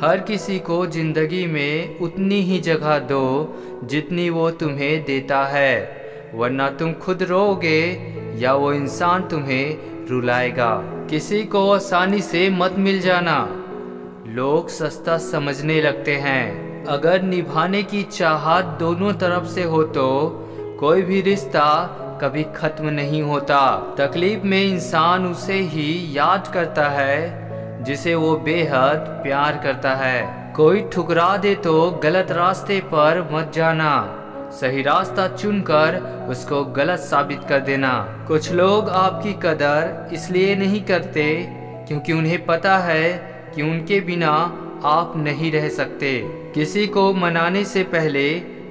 हर किसी को जिंदगी में उतनी ही जगह दो जितनी वो तुम्हें देता है, वरना तुम खुद रोओगे या वो इंसान तुम्हें रुलाएगा। किसी को आसानी से मत मिल जाना, लोग सस्ता समझने लगते हैं। अगर निभाने की चाहत दोनों तरफ से हो तो कोई भी रिश्ता कभी खत्म नहीं होता। तकलीफ में इंसान उसे ही याद करता है जिसे वो बेहद प्यार करता है। कोई ठुकरा दे तो गलत रास्ते पर मत जाना, सही रास्ता चुनकर उसको गलत साबित कर देना। कुछ लोग आपकी कदर इसलिए नहीं करते क्योंकि उन्हें पता है कि उनके बिना आप नहीं रह सकते। किसी को मनाने से पहले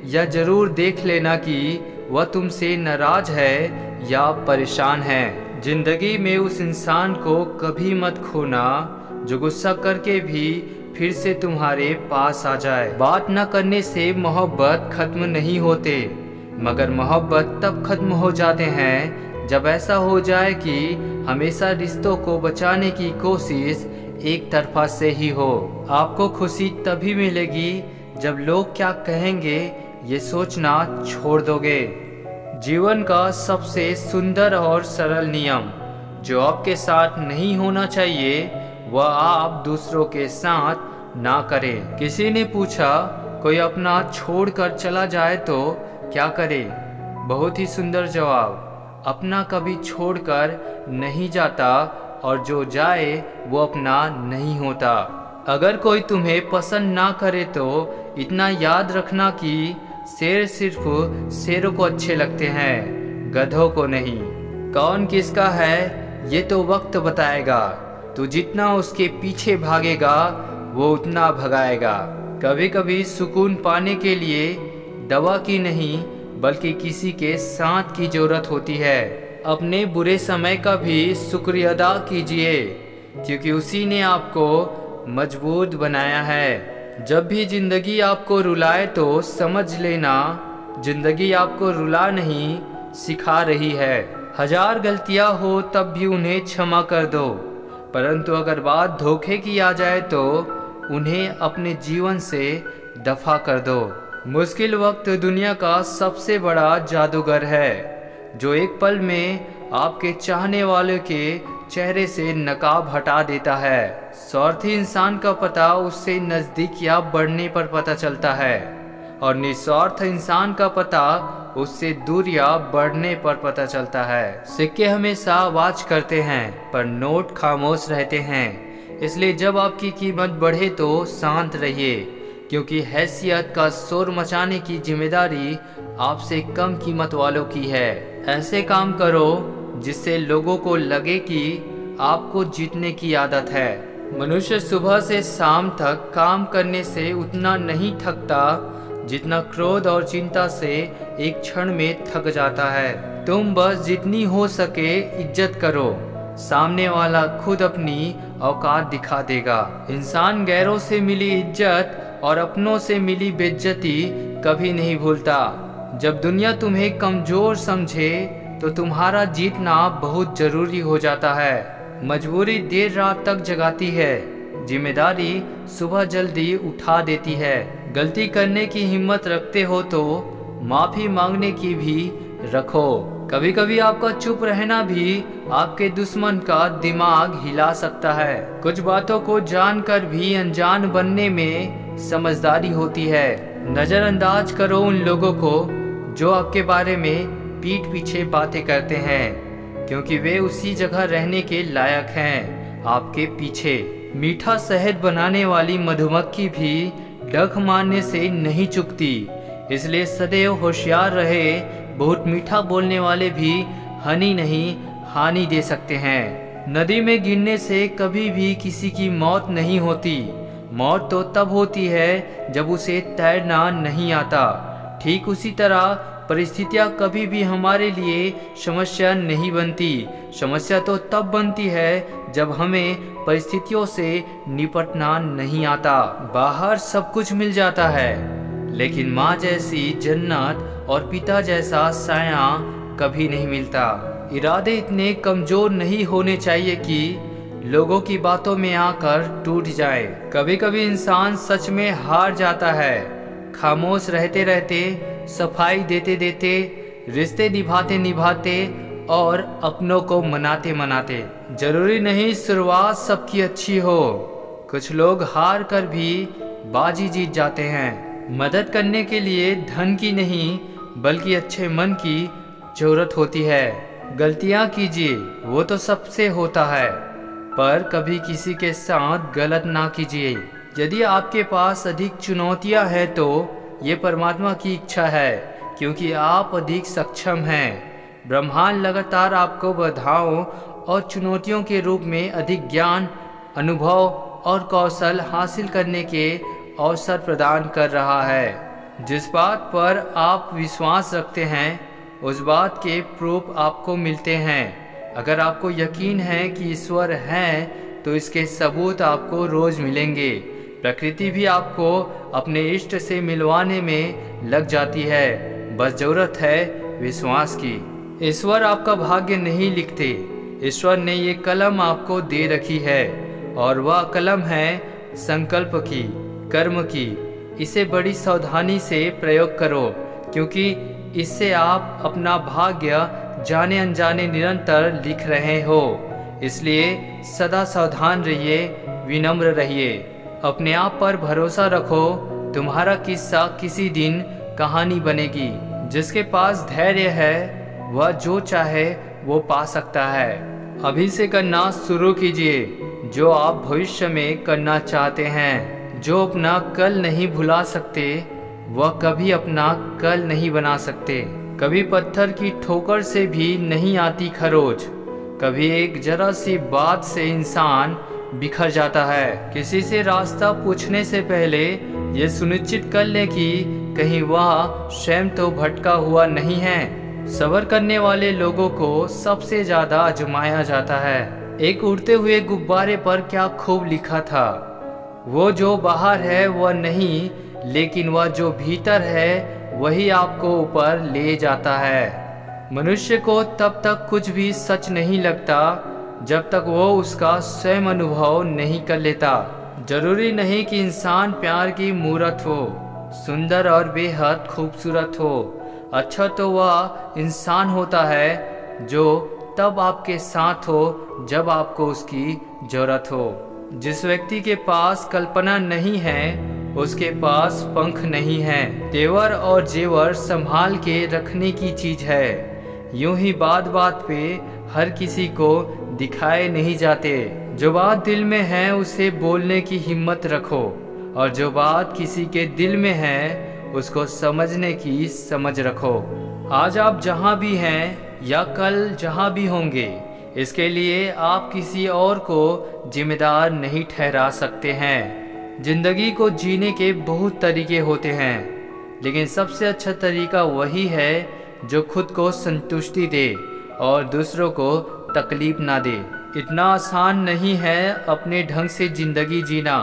यह जरूर देख लेना कि वह तुमसे नाराज है या परेशान है। जिंदगी में उस इंसान को कभी मत खोना जो गुस्सा करके भी फिर से तुम्हारे पास आ जाए। बात न करने से मोहब्बत खत्म नहीं होते, मगर मोहब्बत तब खत्म हो जाते हैं जब ऐसा हो जाए कि हमेशा रिश्तों को बचाने की कोशिश एक तरफा से ही हो। आपको खुशी तभी मिलेगी जब लोग क्या कहेंगे ये सोचना छोड़ दोगे। जीवन का सबसे सुंदर और सरल नियम जो आपके साथ नहीं होना चाहिए वह आप दूसरों के साथ ना करें। किसी ने पूछा कोई अपना छोड़कर चला जाए तो क्या करे? बहुत ही सुंदर जवाब, अपना कभी छोड़कर नहीं जाता और जो जाए वो अपना नहीं होता। अगर कोई तुम्हें पसंद ना करे तो इतना याद रखना कि शेर सिर्फ शेरों को अच्छे लगते हैं, गधों को नहीं। कौन किसका है ये तो वक्त बताएगा। तू जितना उसके पीछे भागेगा वो उतना भगाएगा। कभी कभी सुकून पाने के लिए दवा की नहीं बल्कि किसी के साथ की जरूरत होती है। अपने बुरे समय का भी शुक्रिया अदा कीजिए क्योंकि उसी ने आपको मजबूत बनाया है। जब भी जिंदगी आपको रुलाए तो समझ लेना जिंदगी आपको रुला नहीं सिखा रही है। हजार गलतियां हो तब भी उन्हें क्षमा कर दो, परंतु अगर बात धोखे की आ जाए तो उन्हें अपने जीवन से दफा कर दो। मुश्किल वक्त दुनिया का सबसे बड़ा जादूगर है जो एक पल में आपके चाहने वालों के चेहरे से नकाब हटा देता है। स्वार्थी इंसान का पता उससे नजदीक या बढ़ने पर पता चलता है और निस्वार्थ इंसान का पता उससे दूर या बढ़ने पर पता चलता है। सिक्के हमेशा आवाज करते हैं पर नोट खामोश रहते हैं, इसलिए जब आपकी कीमत बढ़े तो शांत रहिए क्योंकि हैसियत का शोर मचाने की जिम्मेदारी आपसे कम कीमत वालों की है। ऐसे काम करो जिससे लोगों को लगे कि आपको जीतने की आदत है। मनुष्य सुबह से शाम तक काम करने से उतना नहीं थकता जितना क्रोध और चिंता से एक क्षण में थक जाता है। तुम बस जितनी हो सके इज्जत करो, सामने वाला खुद अपनी औकात दिखा देगा। इंसान गैरों से मिली इज्जत और अपनों से मिली बेइज्जती कभी नहीं भूलता। जब दुनिया तुम्हें कमजोर समझे तो तुम्हारा जीतना बहुत जरूरी हो जाता है। मजबूरी देर रात तक जगाती है, जिम्मेदारी सुबह जल्दी उठा देती है। गलती करने की हिम्मत रखते हो तो माफी मांगने की भी रखो। कभी कभी आपका चुप रहना भी आपके दुश्मन का दिमाग हिला सकता है। कुछ बातों को जानकर भी अनजान बनने में समझदारी होती है। नजरअंदाज करो उन लोगों को जो आपके बारे में पीठ पीछे बातें करते हैं क्योंकि वे उसी जगह रहने के लायक हैं आपके पीछे। मीठा शहद बनाने वाली मधुमक्खी भी डंक मारने से नहीं चुकती, इसलिए सदैव होशियार रहे। बहुत मीठा बोलने वाले भी हनी नहीं हानि दे सकते हैं। नदी में गिरने से कभी भी किसी की मौत नहीं होती। मौत तो तब होती है जब उसे तैरना नहीं आता। ठीक उसी तरह परिस्थितियाँ कभी भी हमारे लिए समस्या नहीं बनती। समस्या तो तब बनती है जब हमें परिस्थितियों से निपटना नहीं आता। बाहर सब कुछ मिल जाता है लेकिन माँ जैसी जन्नत और पिता जैसा साया कभी नहीं मिलता। इरादे इतने कमजोर नहीं होने चाहिए कि लोगों की बातों में आकर टूट जाए। कभी कभी इंसान सच में हार जाता है। खामोश रहते रहते, सफाई देते देते, रिश्ते निभाते निभाते और अपनों को मनाते मनाते। जरूरी नहीं शुरुआत सबकी अच्छी हो। कुछ लोग हार कर भी बाजी जीत जाते हैं। मदद करने के लिए धन की नहीं बल्कि अच्छे मन की जरूरत होती है। गलतियां कीजिए, वो तो सबसे होता है, पर कभी किसी के साथ गलत ना कीजिए। यदि आपके पास अधिक चुनौतियां हैं तो ये परमात्मा की इच्छा है, क्योंकि आप अधिक सक्षम हैं। ब्रह्मांड लगातार आपको बाधाओं और चुनौतियों के रूप में अधिक ज्ञान, अनुभव और कौशल हासिल करने के अवसर प्रदान कर रहा है। जिस बात पर आप विश्वास रखते हैं उस बात के प्रूफ आपको मिलते हैं। अगर आपको यकीन है कि ईश्वर है तो इसके सबूत आपको रोज मिलेंगे। प्रकृति भी आपको अपने इष्ट से मिलवाने में लग जाती है, बस जरूरत है विश्वास की। ईश्वर आपका भाग्य नहीं लिखते। ईश्वर ने ये कलम आपको दे रखी है और वह कलम है संकल्प की, कर्म की। इसे बड़ी सावधानी से प्रयोग करो, क्योंकि इससे आप अपना भाग्य जाने अनजाने निरंतर लिख रहे हो। इसलिए सदा सावधान रहिए, विनम्र रहिए, अपने आप पर भरोसा रखो। तुम्हारा किस्सा किसी दिन कहानी बनेगी। जिसके पास धैर्य है वह जो चाहे वो पा सकता है। अभी से करना शुरू कीजिए जो आप भविष्य में करना चाहते हैं। जो अपना कल नहीं भुला सकते वह कभी अपना कल नहीं बना सकते। कभी पत्थर की ठोकर से भी नहीं आती खरोच। कभी एक जरा सी बात से इंसान बिखर जाता है। किसी से रास्ता पूछने से पहले ये सुनिश्चित कर ले कि कहीं वह स्वयं तो भटका हुआ नहीं है। सब्र करने वाले लोगों को सबसे ज्यादा आजमाया जाता है। एक उड़ते हुए गुब्बारे पर क्या खूब लिखा था, वो जो बाहर है वह नहीं, लेकिन वह जो भीतर है वही आपको ऊपर ले जाता है। मनुष्य को तब तक कुछ भी सच नहीं लगता जब तक वो उसका स्वयं अनुभव नहीं कर लेता। जरूरी नहीं कि इंसान प्यार की मूरत हो, सुंदर और बेहद खूबसूरत हो। अच्छा तो वह इंसान होता है जो तब आपके साथ हो जब आपको उसकी जरूरत हो। जिस व्यक्ति के पास कल्पना नहीं है उसके पास पंख नहीं है। तेवर और जेवर संभाल के रखने की चीज है। यूं ही बात बात पे हर किसी को दिखाए नहीं जाते। जो बात दिल में है उसे बोलने की हिम्मत रखो, और जो बात किसी के दिल में है उसको समझने की समझ रखो। आज आप जहाँ भी हैं या कल जहाँ भी होंगे, इसके लिए आप किसी और को जिम्मेदार नहीं ठहरा सकते हैं। जिंदगी को जीने के बहुत तरीके होते हैं, लेकिन सबसे अच्छा तरीका वही है जो खुद को संतुष्टि दे और दूसरों को तकलीफ ना दे। इतना आसान नहीं है अपने ढंग से जिंदगी जीना।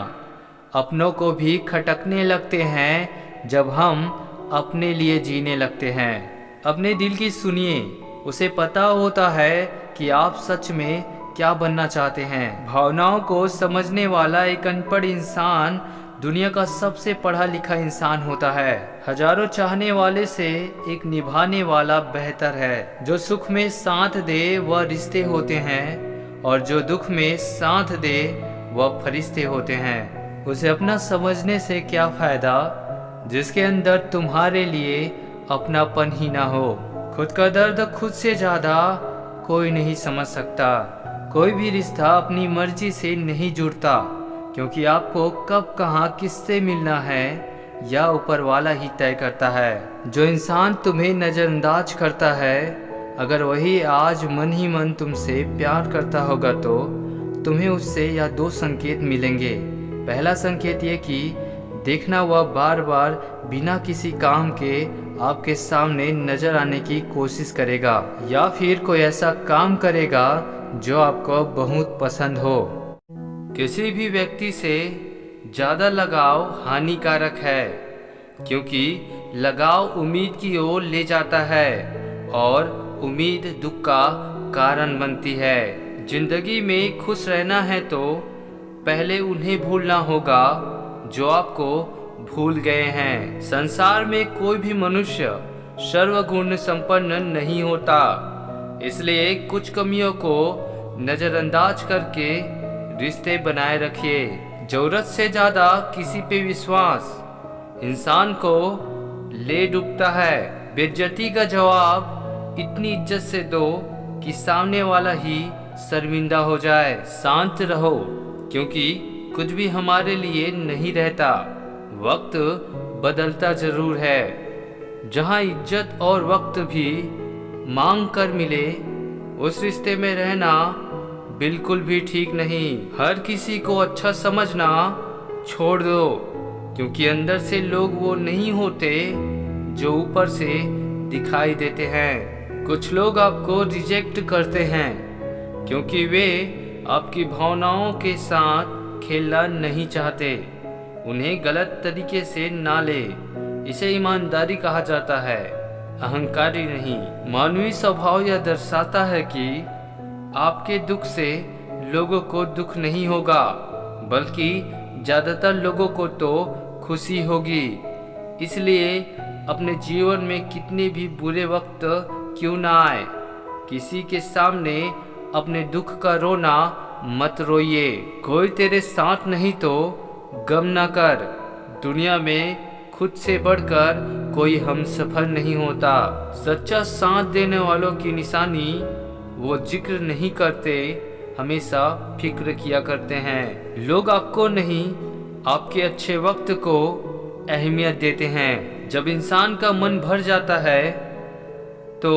अपनों को भी खटकने लगते हैं जब हम अपने लिए जीने लगते हैं। अपने दिल की सुनिए, उसे पता होता है कि आप सच में क्या बनना चाहते हैं। भावनाओं को समझने वाला एक अनपढ़ इंसान दुनिया का सबसे पढ़ा लिखा इंसान होता है। हजारों चाहने वाले से एक निभाने वाला बेहतर है। जो सुख में साथ दे वह रिश्ते होते हैं, और जो दुख में साथ दे वह फरिश्ते होते हैं। उसे अपना समझने से क्या फायदा जिसके अंदर तुम्हारे लिए अपनापन ही ना हो। खुद का दर्द खुद से ज्यादा कोई नहीं समझ सकता। कोई भी रिश्ता अपनी मर्जी से नहीं जुड़ता, क्योंकि आपको कब कहाँ किससे मिलना है या ऊपर वाला ही तय करता है। जो इंसान तुम्हें नज़रअंदाज करता है, अगर वही आज मन ही मन तुमसे प्यार करता होगा तो तुम्हें उससे या दो संकेत मिलेंगे। पहला संकेत ये कि देखना वह बार बार बिना किसी काम के आपके सामने नजर आने की कोशिश करेगा, या फिर कोई ऐसा काम करेगा जो आपको बहुत पसंद हो। किसी भी व्यक्ति से ज़्यादा लगाव हानिकारक है, क्योंकि लगाव उम्मीद की ओर ले जाता है और उम्मीद दुख का कारण बनती है। जिंदगी में खुश रहना है तो पहले उन्हें भूलना होगा जो आपको भूल गए हैं। संसार में कोई भी मनुष्य सर्वगुण संपन्न नहीं होता, इसलिए कुछ कमियों को नजरअंदाज करके रिश्ते बनाए रखिए। जरूरत से ज्यादा किसी पे विश्वास इंसान को ले डूबता है। बेइज्जती का जवाब इतनी इज्जत से दो कि सामने वाला ही शर्मिंदा हो जाए। शांत रहो, क्योंकि कुछ भी हमारे लिए नहीं रहता। वक्त बदलता जरूर है। जहाँ इज्जत और वक्त भी मांग कर मिले, उस रिश्ते में रहना बिल्कुल भी ठीक नहीं। हर किसी को अच्छा समझना छोड़ दो, क्योंकि अंदर से लोग वो नहीं होते जो ऊपर से दिखाई देते हैं। कुछ लोग आपको रिजेक्ट करते हैं क्योंकि वे आपकी भावनाओं के साथ खेलना नहीं चाहते। उन्हें गलत तरीके से ना ले, इसे ईमानदारी कहा जाता है, अहंकारी नहीं। मानवीय स्वभाव यह दर्शाता है कि आपके दुख से लोगों को दुख नहीं होगा, बल्कि ज्यादातर लोगों को तो खुशी होगी। इसलिए अपने जीवन में कितने भी बुरे वक्त क्यों ना आए, किसी के सामने अपने दुख का रोना मत रोइए। कोई तेरे साथ नहीं तो गम ना कर। दुनिया में खुद से बढ़कर कोई हमसफर नहीं होता। सच्चा साथ देने वालों की निशानी वो जिक्र नहीं करते, हमेशा फिक्र किया करते हैं। लोग आपको नहीं, आपके अच्छे वक्त को अहमियत देते हैं। जब इंसान का मन भर जाता है तो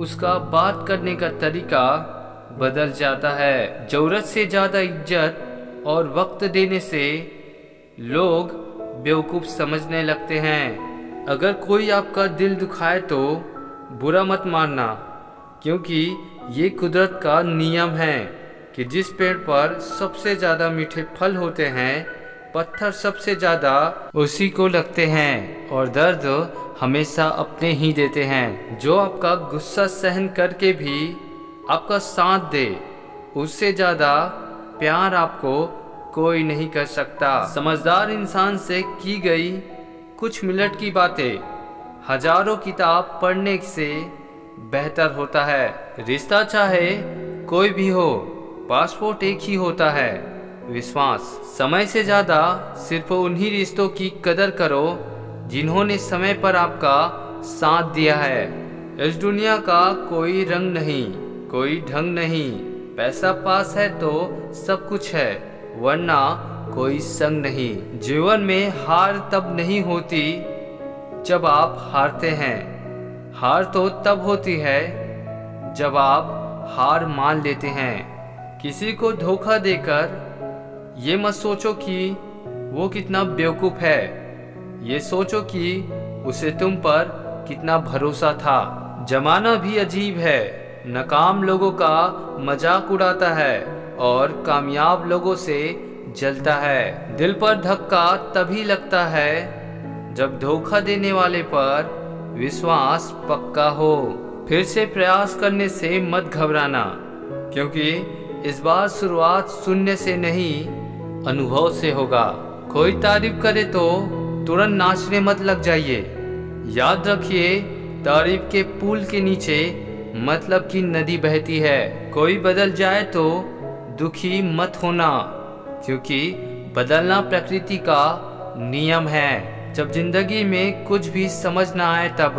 उसका बात करने का तरीका बदल जाता है। जरूरत से ज़्यादा इज्जत और वक्त देने से लोग बेवकूफ़ समझने लगते हैं। अगर कोई आपका दिल दुखाए तो बुरा मत मानना, क्योंकि ये कुदरत का नियम है कि जिस पेड़ पर सबसे ज़्यादा मीठे फल होते हैं, पत्थर सबसे ज़्यादा उसी को लगते हैं, और दर्द हमेशा अपने ही देते हैं। जो आपका गुस्सा सहन करके भी आपका साथ दे, उससे ज़्यादा प्यार आपको कोई नहीं कर सकता। समझदार इंसान से की गई कुछ मिनट की बातें हजारों किताब पढ़ने से बेहतर होता है। रिश्ता चाहे कोई भी हो, पासपोर्ट एक ही होता है, विश्वास। समय से ज़्यादा सिर्फ उन्हीं रिश्तों की कदर करो जिन्होंने समय पर आपका साथ दिया है। इस दुनिया का कोई रंग नहीं, कोई ढंग नहीं। पैसा पास है तो सब कुछ है, वरना कोई संग नहीं। जीवन में हार तब नहीं होती जब आप हारते हैं। हार तो तब होती है जब आप हार मान लेते हैं। किसी को धोखा देकर ये मत सोचो कि वो कितना बेवकूफ़ है, ये सोचो कि उसे तुम पर कितना भरोसा था। जमाना भी अजीब है, नाकाम लोगों का मजाक उड़ाता है और कामयाब लोगों से जलता है। दिल पर धक्का तभी लगता है जब धोखा देने वाले पर विश्वास पक्का हो। फिर से प्रयास करने से मत घबराना, क्योंकि इस बार शुरुआत शून्य से नहीं, अनुभव से होगा। कोई तारीफ करे तो तुरंत नाचने मत लग जाइए। याद रखिए, तारीफ के पुल के नीचे मतलब की नदी बहती है। कोई बदल जाए तो दुखी मत होना, क्योंकि बदलना प्रकृति का नियम है। जब जिंदगी में कुछ भी समझ ना आए तब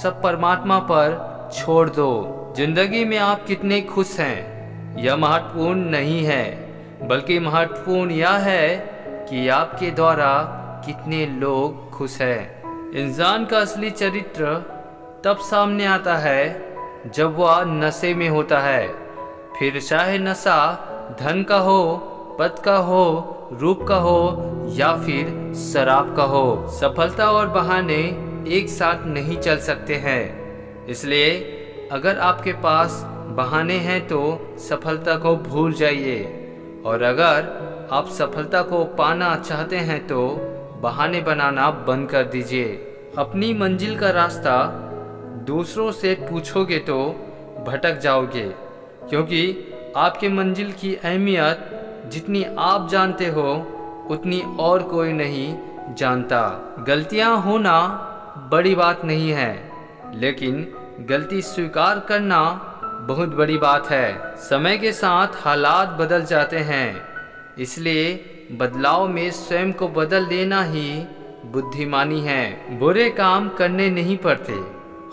सब परमात्मा पर छोड़ दो। जिंदगी में आप कितने खुश हैं यह महत्वपूर्ण नहीं है, बल्कि महत्वपूर्ण यह है कि आपके द्वारा कितने लोग खुश हैं। इंसान का असली चरित्र तब सामने आता है जब वह नशे में होता है। फिर चाहे नशा धन का हो, पद का हो, रूप का हो या फिर शराब का हो। सफलता और बहाने एक साथ नहीं चल सकते हैं। इसलिए अगर आपके पास बहाने हैं तो सफलता को भूल जाइए, और अगर आप सफलता को पाना चाहते हैं तो बहाने बनाना बंद कर दीजिए। अपनी मंजिल का रास्ता दूसरों से पूछोगे तो भटक जाओगे, क्योंकि आपके मंजिल की अहमियत जितनी आप जानते हो उतनी और कोई नहीं जानता। गलतियां होना बड़ी बात नहीं है, लेकिन गलती स्वीकार करना बहुत बड़ी बात है। समय के साथ हालात बदल जाते हैं, इसलिए बदलाव में स्वयं को बदल देना ही बुद्धिमानी है। बुरे काम करने नहीं पड़ते,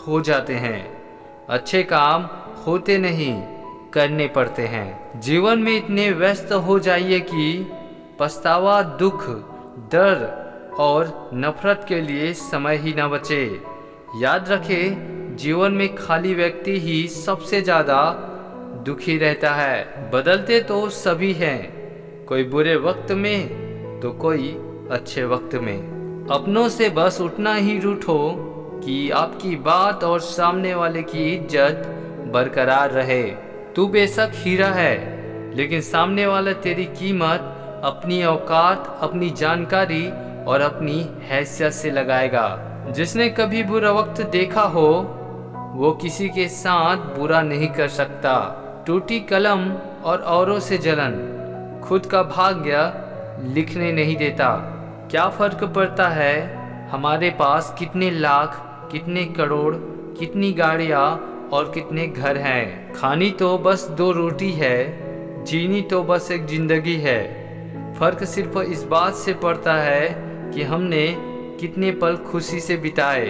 हो जाते हैं। अच्छे काम होते नहीं, करने पड़ते हैं। जीवन में इतने व्यस्त हो जाइए कि पछतावा, दुख, डर और नफरत के लिए समय ही न बचे। याद रखें, जीवन में खाली व्यक्ति ही सबसे ज़्यादा दुखी रहता है। बदलते तो सभी हैं, कोई बुरे वक्त में तो कोई अच्छे वक्त में। अपनों से बस उतना ही रूठो कि आपकी बात और सामने वाले की इज्जत बरकरार रहे। तू बेशक हीरा है, लेकिन सामने वाला तेरी कीमत अपनी औकात, अपनी जानकारी और अपनी हैसियत से लगाएगा। जिसने कभी बुरा वक्त देखा हो वो किसी के साथ बुरा नहीं कर सकता। टूटी कलम और औरों से जलन खुद का भाग्य लिखने नहीं देता। क्या फर्क पड़ता है हमारे पास कितने लाख, कितने करोड़, कितनी गाड़ियाँ और कितने घर हैं। खानी तो बस 2 रोटी है, जीनी तो बस एक जिंदगी है। फर्क सिर्फ इस बात से पड़ता है कि हमने कितने पल खुशी से बिताए,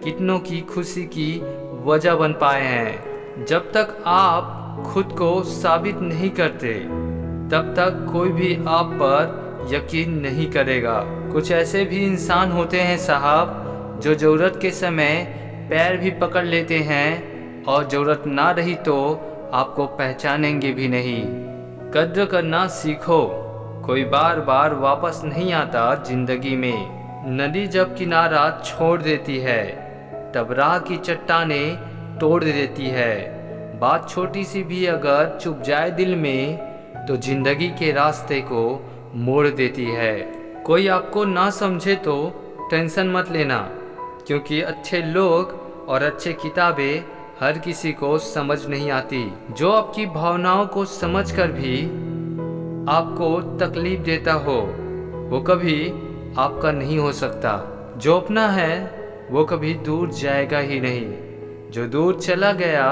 कितनों की खुशी की वजह बन पाए हैं। जब तक आप खुद को साबित नहीं करते तब तक कोई भी आप पर यकीन नहीं करेगा। कुछ ऐसे भी इंसान होते हैं साहब, जो ज़रूरत के समय पैर भी पकड़ लेते हैं और ज़रूरत ना रही तो आपको पहचानेंगे भी नहीं। कद्र करना सीखो, कोई बार बार वापस नहीं आता जिंदगी में। नदी जब किनारा छोड़ देती है तब राह की चट्टानें तोड़ देती है। बात छोटी सी भी अगर चुप जाए दिल में तो जिंदगी के रास्ते को मोड़ देती है। कोई आपको ना समझे तो टेंशन मत लेना, क्योंकि अच्छे लोग और अच्छे किताबें हर किसी को समझ नहीं आती। जो आपकी भावनाओं को समझकर भी आपको तकलीफ देता हो वो कभी आपका नहीं हो सकता। जो अपना है वो कभी दूर जाएगा ही नहीं, जो दूर चला गया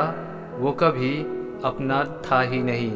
वो कभी अपना था ही नहीं।